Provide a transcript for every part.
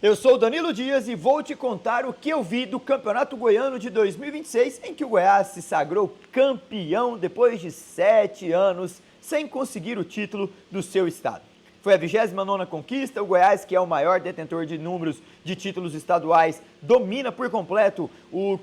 Eu sou o Danilo Dias e vou te contar o que eu vi do Campeonato Goiano de 2026, em que o Goiás se sagrou campeão depois de 7 anos sem conseguir o título do seu estado. Foi a 29ª conquista, o Goiás, que é o maior detentor de números de títulos estaduais, domina por completo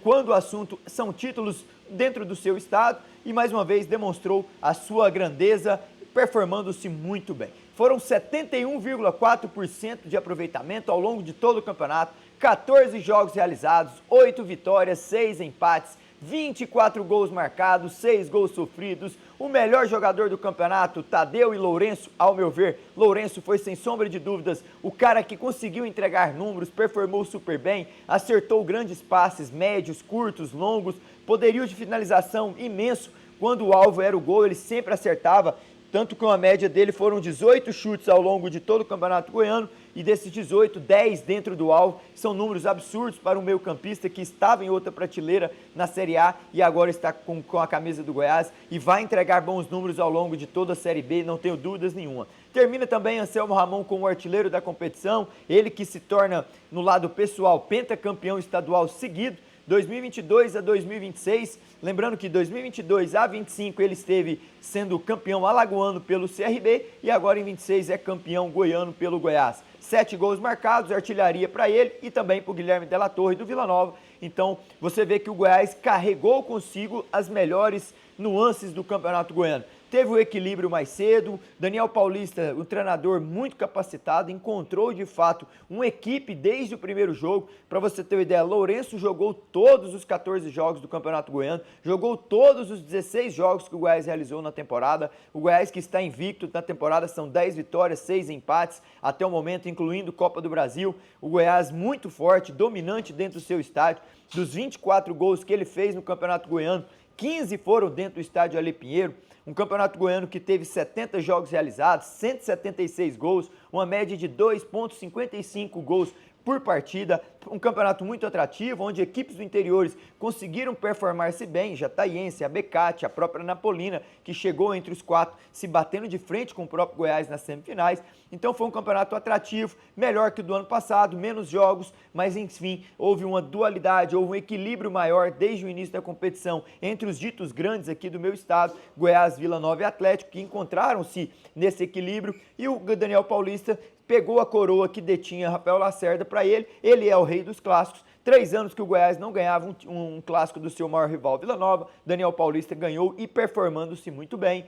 quando o assunto são títulos dentro do seu estado e mais uma vez demonstrou a sua grandeza, performando-se muito bem. Foram 71,4% de aproveitamento ao longo de todo o campeonato, 14 jogos realizados, 8 vitórias, 6 empates, 24 gols marcados, 6 gols sofridos. O melhor jogador do campeonato, Tadeu e Lourenço, ao meu ver, Lourenço foi sem sombra de dúvidas o cara que conseguiu entregar números, performou super bem, acertou grandes passes, médios, curtos, longos, poderio de finalização imenso. Quando o alvo era o gol, ele sempre acertava. Tanto que a média dele foram 18 chutes ao longo de todo o Campeonato Goiano e desses 18, 10 dentro do alvo. São números absurdos para um meio-campista que estava em outra prateleira na Série A e agora está com a camisa do Goiás e vai entregar bons números ao longo de toda a Série B, não tenho dúvidas nenhuma. Termina também Anselmo Ramon como o artilheiro da competição, ele que se torna, no lado pessoal, pentacampeão estadual seguido. 2022 a 2026, lembrando que 2022 a 25 ele esteve sendo campeão alagoano pelo CRB e agora em 26 é campeão goiano pelo Goiás. 7 gols marcados, artilharia para ele e também para o Guilherme Della Torre do Vila Nova. Então você vê que o Goiás carregou consigo as melhores nuances do Campeonato Goiano. Teve o equilíbrio mais cedo, Daniel Paulista, um treinador muito capacitado, encontrou de fato uma equipe desde o primeiro jogo. Para você ter uma ideia, Lourenço jogou todos os 14 jogos do Campeonato Goiano, jogou todos os 16 jogos que o Goiás realizou na temporada. O Goiás que está invicto na temporada, são 10 vitórias, 6 empates até o momento, incluindo Copa do Brasil. O Goiás muito forte, dominante dentro do seu estádio. Dos 24 gols que ele fez no Campeonato Goiano, 15 foram dentro do estádio Ale Pinheiro. Um campeonato goiano que teve 70 jogos realizados, 176 gols, uma média de 2,55 gols por partida, um campeonato muito atrativo, onde equipes do interior conseguiram performar-se bem, Jataiense, a Becate, a própria Napolina, que chegou entre os 4, se batendo de frente com o próprio Goiás nas semifinais. Então foi um campeonato atrativo, melhor que o do ano passado, menos jogos, mas enfim, houve uma dualidade, houve um equilíbrio maior desde o início da competição entre os ditos grandes aqui do meu estado, Goiás, Vila Nova e Atlético, que encontraram-se nesse equilíbrio, e o Daniel Paulista pegou a coroa que detinha Rafael Lacerda para ele. Ele é o rei dos clássicos. 3 anos que o Goiás não ganhava um clássico do seu maior rival Vila Nova. Daniel Paulista ganhou e performando-se muito bem.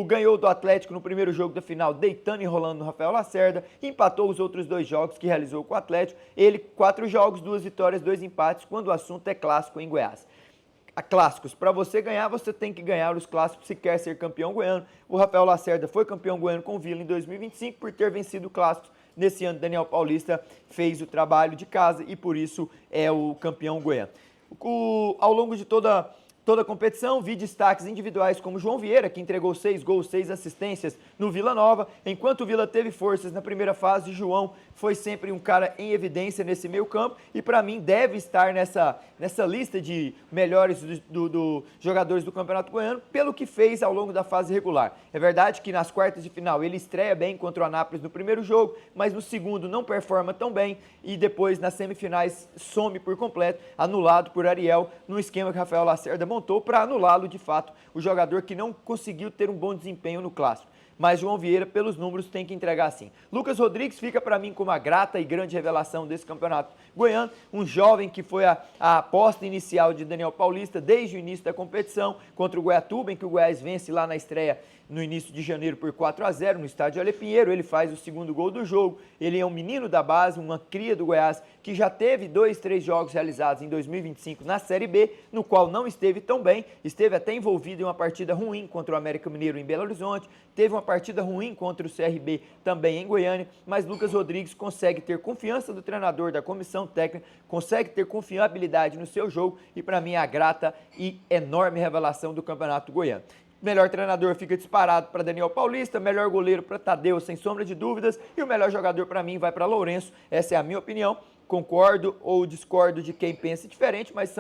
Ganhou do Atlético no primeiro jogo da final, deitando e enrolando no Rafael Lacerda. Empatou os outros 2 jogos que realizou com o Atlético. Ele, 4 jogos, 2 vitórias, 2 empates, quando o assunto é clássico em Goiás. Clássicos, para você ganhar, você tem que ganhar os clássicos se quer ser campeão goiano. O Rafael Lacerda foi campeão goiano com o Vila em 2025 por ter vencido clássicos. Nesse ano, Daniel Paulista fez o trabalho de casa e por isso é o campeão goiano. Ao longo de toda a competição, vi destaques individuais como João Vieira, que entregou 6 gols, 6 assistências no Vila Nova. Enquanto o Vila teve forças na primeira fase, João foi sempre um cara em evidência nesse meio campo e para mim deve estar nessa lista de melhores do jogadores do Campeonato Goiano pelo que fez ao longo da fase regular. É verdade que nas quartas de final ele estreia bem contra o Anápolis no primeiro jogo, mas no segundo não performa tão bem e depois nas semifinais some por completo, anulado por Ariel, num esquema que Rafael Lacerda montou para anulá-lo de fato, o jogador que não conseguiu ter um bom desempenho no clássico. Mas João Vieira, pelos números, tem que entregar sim. Lucas Rodrigues fica para mim como a grata e grande revelação desse campeonato goiano, um jovem que foi a aposta inicial de Daniel Paulista desde o início da competição contra o Goiatuba, em que o Goiás vence lá na estreia no início de janeiro por 4-0 no estádio Ale Pinheiro. Ele faz o segundo gol do jogo, ele é um menino da base, uma cria do Goiás, que já teve 2, 3 jogos realizados em 2025 na Série B, no qual não esteve tão bem, esteve até envolvido em uma partida ruim contra o América Mineiro em Belo Horizonte, teve uma partida ruim contra o CRB também em Goiânia, mas Lucas Rodrigues consegue ter confiança do treinador, da comissão técnica, consegue ter confiabilidade no seu jogo e para mim é a grata e enorme revelação do Campeonato Goiano. Melhor treinador fica disparado para Daniel Paulista, melhor goleiro para Tadeu, sem sombra de dúvidas, e o melhor jogador para mim vai para Lourenço, essa é a minha opinião. concordo ou discordo de quem pensa diferente, mas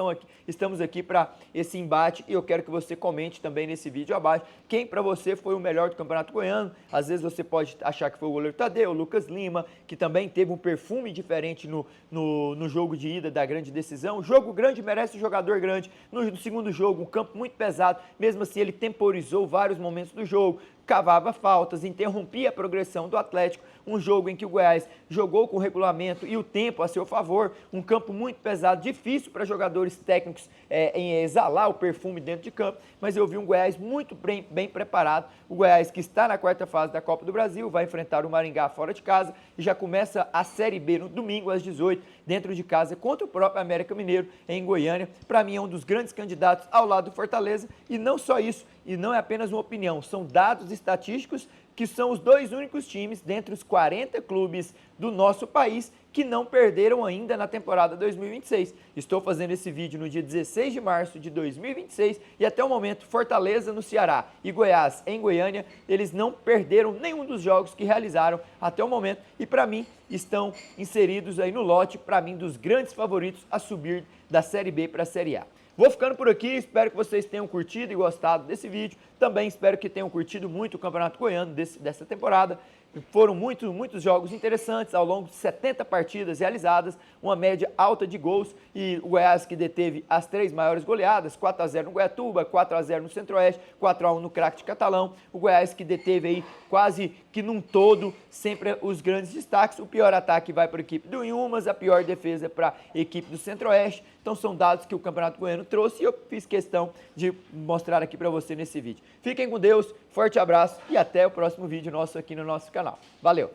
estamos aqui para esse embate e eu quero que você comente também nesse vídeo abaixo quem para você foi o melhor do Campeonato Goiano. Às vezes você pode achar que foi o goleiro Tadeu, o Lucas Lima, que também teve um perfume diferente no jogo de ida da grande decisão. O jogo grande merece um jogador grande. No segundo jogo, um campo muito pesado, mesmo assim ele temporizou vários momentos do jogo, cavava faltas, interrompia a progressão do Atlético, um jogo em que o Goiás jogou com o regulamento e o tempo a seu favor, um campo muito pesado, difícil para jogadores técnicos em exalar o perfume dentro de campo, mas eu vi um Goiás muito bem preparado, o Goiás que está na quarta fase da Copa do Brasil, vai enfrentar o Maringá fora de casa e já começa a Série B no domingo às 18, dentro de casa, contra o próprio América Mineiro em Goiânia. Para mim é um dos grandes candidatos ao lado do Fortaleza e não só isso, e não é apenas uma opinião, são dados estatísticos que são os dois únicos times dentre os 40 clubes do nosso país que não perderam ainda na temporada 2026. Estou fazendo esse vídeo no dia 16 de março de 2026 e até o momento Fortaleza no Ceará e Goiás em Goiânia, eles não perderam nenhum dos jogos que realizaram até o momento e para mim estão inseridos aí no lote, para mim, dos grandes favoritos a subir da Série B para a Série A. Vou ficando por aqui, espero que vocês tenham curtido e gostado desse vídeo. Também espero que tenham curtido muito o Campeonato Goiano dessa temporada. Foram muitos jogos interessantes ao longo de 70 partidas realizadas, uma média alta de gols e o Goiás que deteve as 3 maiores goleadas, 4-0 no Goiatuba, 4-0 no Centro-Oeste, 4-1 no Craque de Catalão. O Goiás que deteve aí quase que num todo sempre os grandes destaques. O pior ataque vai para a equipe do Inhumas, a pior defesa para a equipe do Centro-Oeste. Então são dados que o Campeonato Goiano trouxe e eu fiz questão de mostrar aqui para você nesse vídeo. Fiquem com Deus, forte abraço e até o próximo vídeo nosso aqui no nosso canal. Valeu!